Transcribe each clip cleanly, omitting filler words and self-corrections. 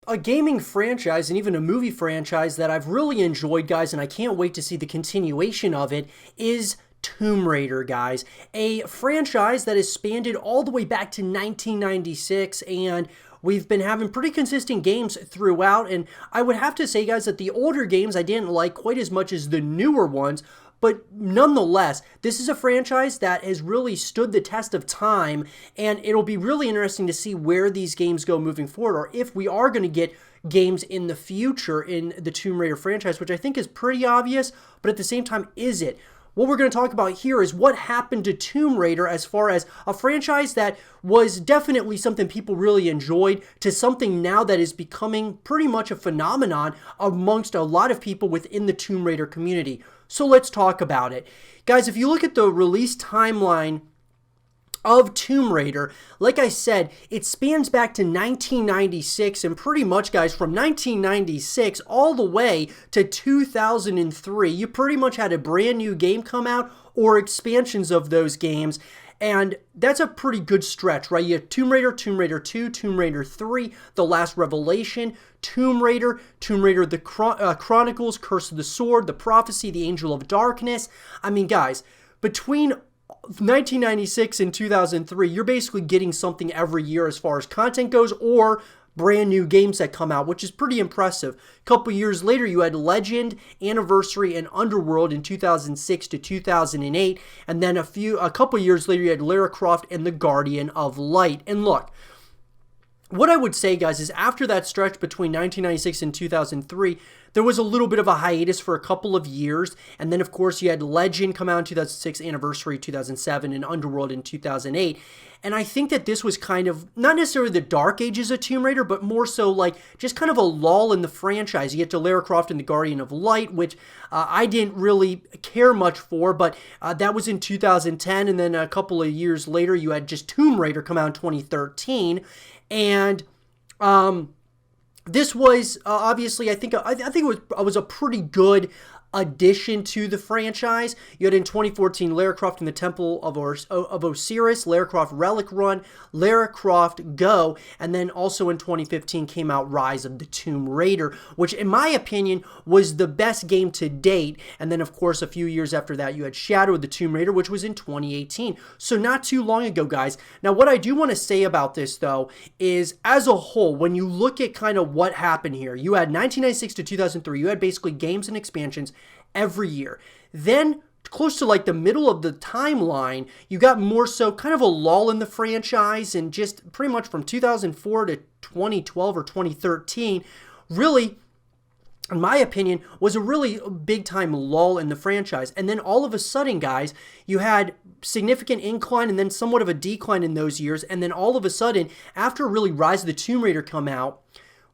A gaming franchise and even a movie franchise that I've really enjoyed, guys, and I can't wait to see the continuation of it, is Tomb Raider, guys. A franchise that has spanned all the way back to 1996, and we've been having pretty consistent games throughout, and I would have to say, guys, that the older games I didn't like quite as much as the newer ones, but nonetheless, this is a franchise that has really stood the test of time, and it'll be really interesting to see where these games go moving forward, or if we are going to get games in the future in the Tomb Raider franchise, which I think is pretty obvious, but at the same time, is it? What we're going to talk about here is what happened to Tomb Raider as far as a franchise that was definitely something people really enjoyed to something now that is becoming pretty much a phenomenon amongst a lot of people within the Tomb Raider community. So let's talk about it. Guys, if you look at the release timeline of Tomb Raider, like I said, it spans back to 1996, and pretty much, guys, from 1996 all the way to 2003, you pretty much had a brand new game come out or expansions of those games. And that's a pretty good stretch, right? You have Tomb Raider, Tomb Raider 2, Tomb Raider 3, The Last Revelation, Tomb Raider, Tomb Raider the Chronicles, Curse of the Sword, The Prophecy, The Angel of Darkness. I mean, guys, between 1996 and 2003, you're basically getting something every year as far as content goes, or brand new games that come out, which is pretty impressive. A couple years later, you had Legend, Anniversary, and Underworld in 2006 to 2008, and then a couple years later, you had Lara Croft and the Guardian of Light. And look, what I would say, guys, is after that stretch between 1996 and 2003, there was a little bit of a hiatus for a couple of years, and then, of course, you had Legend come out in 2006, Anniversary 2007, and Underworld in 2008. And I think that this was kind of, not necessarily the dark ages of Tomb Raider, but more so like just kind of a lull in the franchise. You get to Lara Croft and the Guardian of Light, which I didn't really care much for, but that was in 2010, and then a couple of years later, you had just Tomb Raider come out in 2013, and this was obviously, I think it was a pretty good addition to the franchise. You had in 2014 Lara Croft in the Temple of Osiris, Lara Croft Relic Run, Lara Croft Go, and then also in 2015 came out Rise of the Tomb Raider, which in my opinion was the best game to date. And then of course a few years after that you had Shadow of the Tomb Raider, which was in 2018. So not too long ago, guys. Now what I do want to say about this though is, as a whole, when you look at kind of what happened here, you had 1996 to 2003, you had basically games and expansions every year. Then close to like the middle of the timeline, you got more so kind of a lull in the franchise, and just pretty much from 2004 to 2012 or 2013 really, in my opinion, was a really big time lull in the franchise. And then all of a sudden, guys, you had significant incline and then somewhat of a decline in those years. And then all of a sudden, after really Rise of the Tomb Raider come out,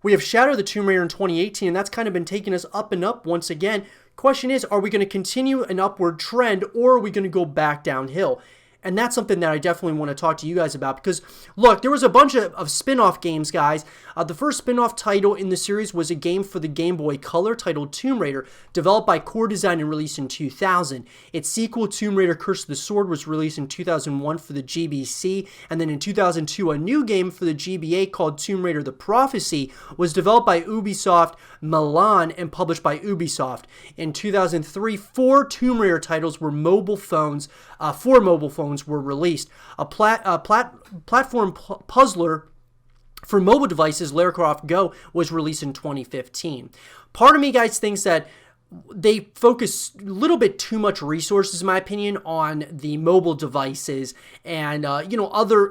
we have Shadow of the Tomb Raider in 2018, and that's kind of been taking us up and up once again. Question is, are we going to continue an upward trend, or are we going to go back downhill? And that's something that I definitely want to talk to you guys about, because, look, there was a bunch of spin-off games, guys. The first spin-off title in the series was a game for the Game Boy Color titled Tomb Raider, developed by Core Design and released in 2000. Its sequel, Tomb Raider Curse of the Sword, was released in 2001 for the GBC, and then in 2002, a new game for the GBA called Tomb Raider The Prophecy was developed by Ubisoft Milan and published by Ubisoft. In 2003, four Tomb Raider titles were mobile phones, were released. A platform puzzler for mobile devices, Lara Croft Go, was released in 2015. Part of me, guys, thinks that they focus a little bit too much resources, in my opinion, on the mobile devices and, other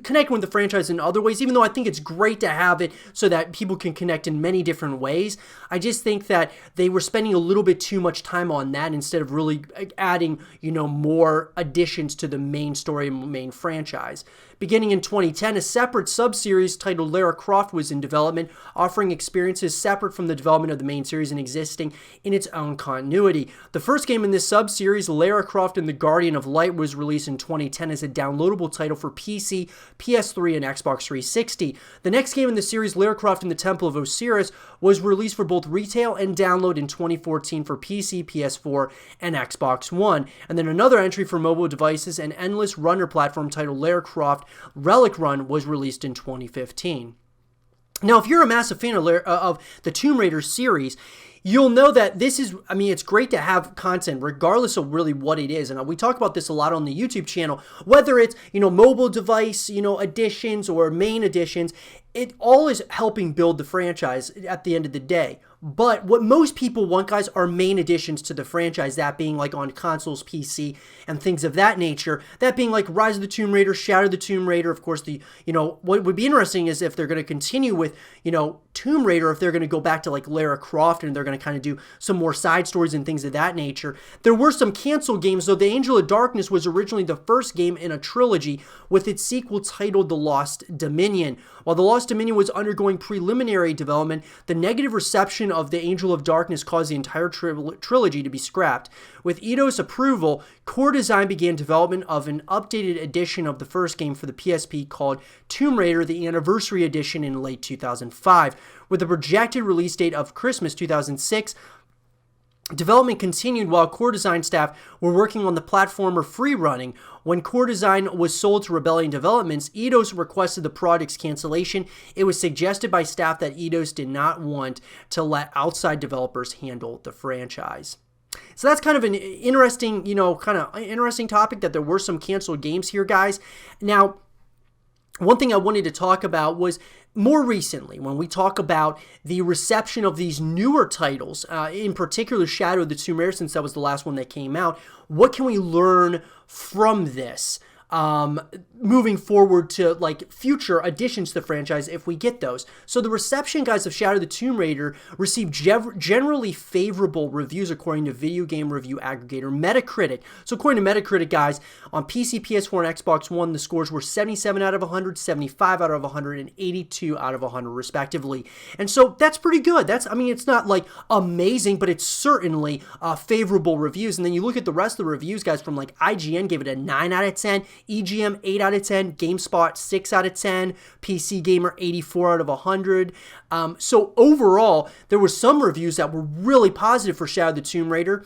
connecting with the franchise in other ways, even though I think it's great to have it so that people can connect in many different ways. I just think that they were spending a little bit too much time on that instead of really adding, more additions to the main story and main franchise. Beginning in 2010, a separate sub-series titled Lara Croft was in development, offering experiences separate from the development of the main series and existing in its own continuity. The first game in this sub-series, Lara Croft and the Guardian of Light, was released in 2010 as a downloadable title for PC, PS3, and Xbox 360. The next game in the series, Lara Croft and the Temple of Osiris, was released for both retail and download in 2014 for PC, PS4, and Xbox One. And then another entry for mobile devices, an endless runner platform titled Lara Croft Relic Run, was released in 2015. Now, if you're a massive fan of the Tomb Raider series, you'll know that this is, I mean, it's great to have content regardless of really what it is. And we talk about this a lot on the YouTube channel, whether it's, mobile device, additions or main additions. It all is helping build the franchise at the end of the day. But what most people want, guys, are main additions to the franchise, that being like on consoles, PC, and things of that nature. That being like Rise of the Tomb Raider, Shadow of the Tomb Raider. Of course, what would be interesting is if they're going to continue with, Tomb Raider, if they're going to go back to like Lara Croft and they're going to kind of do some more side stories and things of that nature. There were some canceled games, though. The Angel of Darkness was originally the first game in a trilogy with its sequel titled The Lost Dominion. While The Lost Dominion was undergoing preliminary development, the negative reception of The Angel of Darkness caused the entire trilogy to be scrapped. With Eidos' approval, Core Design began development of an updated edition of the first game for the PSP called Tomb Raider: The Anniversary Edition in late 2005. With a projected release date of Christmas 2006, development continued while Core Design staff were working on the platformer Free Running. When Core Design was sold to Rebellion Developments, Eidos requested the project's cancellation. It was suggested by staff that Eidos did not want to let outside developers handle the franchise. So that's kind of an interesting, interesting topic, that there were some canceled games here, guys. Now, one thing I wanted to talk about was more recently, when we talk about the reception of these newer titles, in particular Shadow of the Tomb Raider, since that was the last one that came out, what can we learn from this? Moving forward to like future additions to the franchise if we get those. So the reception, guys, of Shadow of the Tomb Raider received generally favorable reviews according to video game review aggregator Metacritic. So according to Metacritic, guys, on PC, PS4, and Xbox One, the scores were 77 out of 100, 75 out of 100, and 82 out of 100 respectively. And so that's pretty good. It's not like amazing, but it's certainly favorable reviews. And then you look at the rest of the reviews, guys, from like IGN gave it a 9 out of 10, EGM 8 out of 10, GameSpot 6 out of 10, PC Gamer 84 out of 100. So overall, there were some reviews that were really positive for Shadow of the Tomb Raider.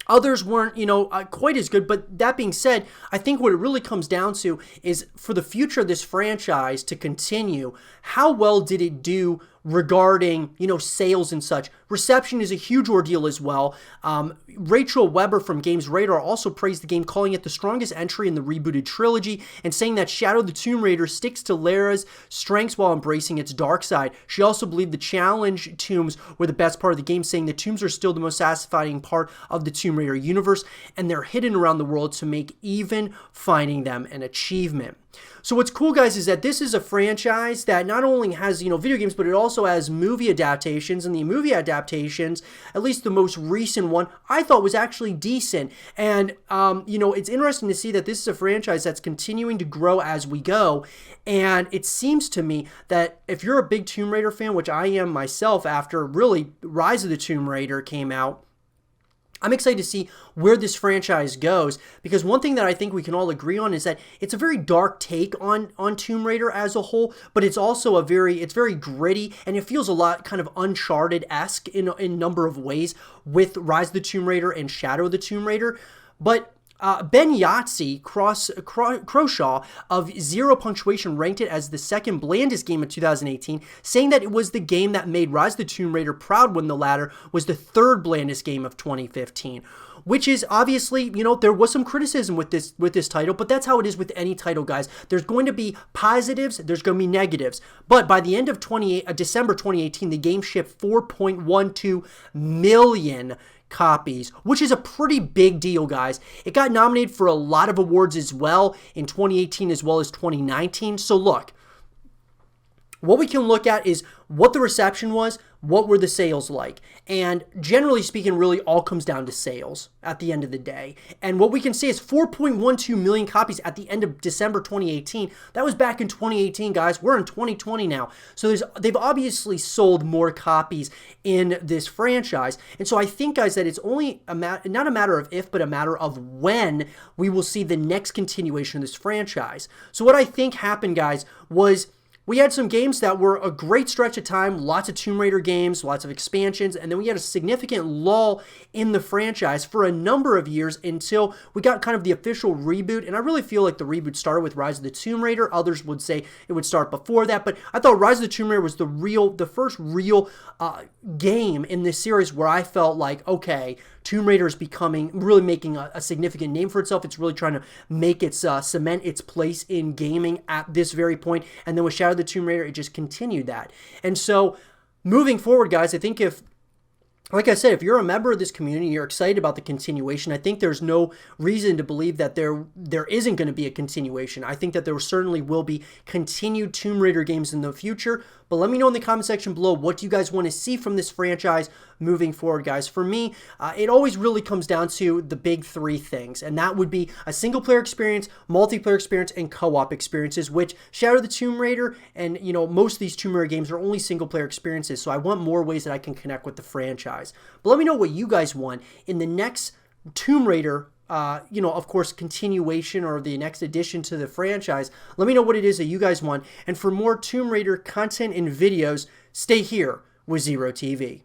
Others weren't, quite as good. But that being said, I think what it really comes down to is for the future of this franchise to continue, how well did it do regarding, sales and such. Reception is a huge ordeal as well. Rachel Weber from Games Radar also praised the game, calling it the strongest entry in the rebooted trilogy and saying that Shadow of the Tomb Raider sticks to Lara's strengths while embracing its dark side. She also believed the challenge tombs were the best part of the game, saying the tombs are still the most satisfying part of the Tomb Raider universe, and they're hidden around the world to make even finding them an achievement. So what's cool, guys, is that this is a franchise that not only has, video games, but it also has movie adaptations, and the movie adaptations, at least the most recent one, I thought was actually decent. And, it's interesting to see that this is a franchise that's continuing to grow as we go. And it seems to me that if you're a big Tomb Raider fan, which I am myself after really Rise of the Tomb Raider came out, I'm excited to see where this franchise goes, because one thing that I think we can all agree on is that it's a very dark take on Tomb Raider as a whole, but it's also it's very gritty, and it feels a lot kind of Uncharted-esque in a number of ways with Rise of the Tomb Raider and Shadow of the Tomb Raider. But Ben Yahtzee Croshaw of Zero Punctuation ranked it as the second blandest game of 2018, saying that it was the game that made Rise of the Tomb Raider proud when the latter was the third blandest game of 2015. Which is obviously, there was some criticism with this title, but that's how it is with any title, guys. There's going to be positives, there's going to be negatives. But by the end of December 2018, the game shipped 4.12 million copies, which is a pretty big deal, guys. It got nominated for a lot of awards as well in 2018 as well as 2019. So look, what we can look at is what the reception was, what were the sales like, and generally speaking, really all comes down to sales at the end of the day. And what we can say is 4.12 million copies at the end of December 2018. That was back in 2018, guys. We're in 2020 now. So they've obviously sold more copies in this franchise. And so I think, guys, that it's only not a matter of if, but a matter of when we will see the next continuation of this franchise. So what I think happened, guys, was we had some games that were a great stretch of time, lots of Tomb Raider games, lots of expansions, and then we had a significant lull in the franchise for a number of years until we got kind of the official reboot. And I really feel like the reboot started with Rise of the Tomb Raider. Others would say it would start before that, but I thought Rise of the Tomb Raider was the first real game in this series where I felt like, okay, Tomb Raider is really making a significant name for itself. It's really trying to make its cement its place in gaming at this very point. And then with Shadow of the Tomb Raider, it just continued that. And so moving forward, guys, I think like I said, if you're a member of this community, you're excited about the continuation, I think there's no reason to believe that there isn't going to be a continuation. I think that there certainly will be continued Tomb Raider games in the future, but let me know in the comment section below, what do you guys want to see from this franchise moving forward, guys? For me, it always really comes down to the big three things, and that would be a single-player experience, multiplayer experience, and co-op experiences, which Shadow of the Tomb Raider and, most of these Tomb Raider games are only single-player experiences, so I want more ways that I can connect with the franchise. But let me know what you guys want in the next Tomb Raider, of course, continuation or the next addition to the franchise. Let me know what it is that you guys want. And for more Tomb Raider content and videos, stay here with Zero TV.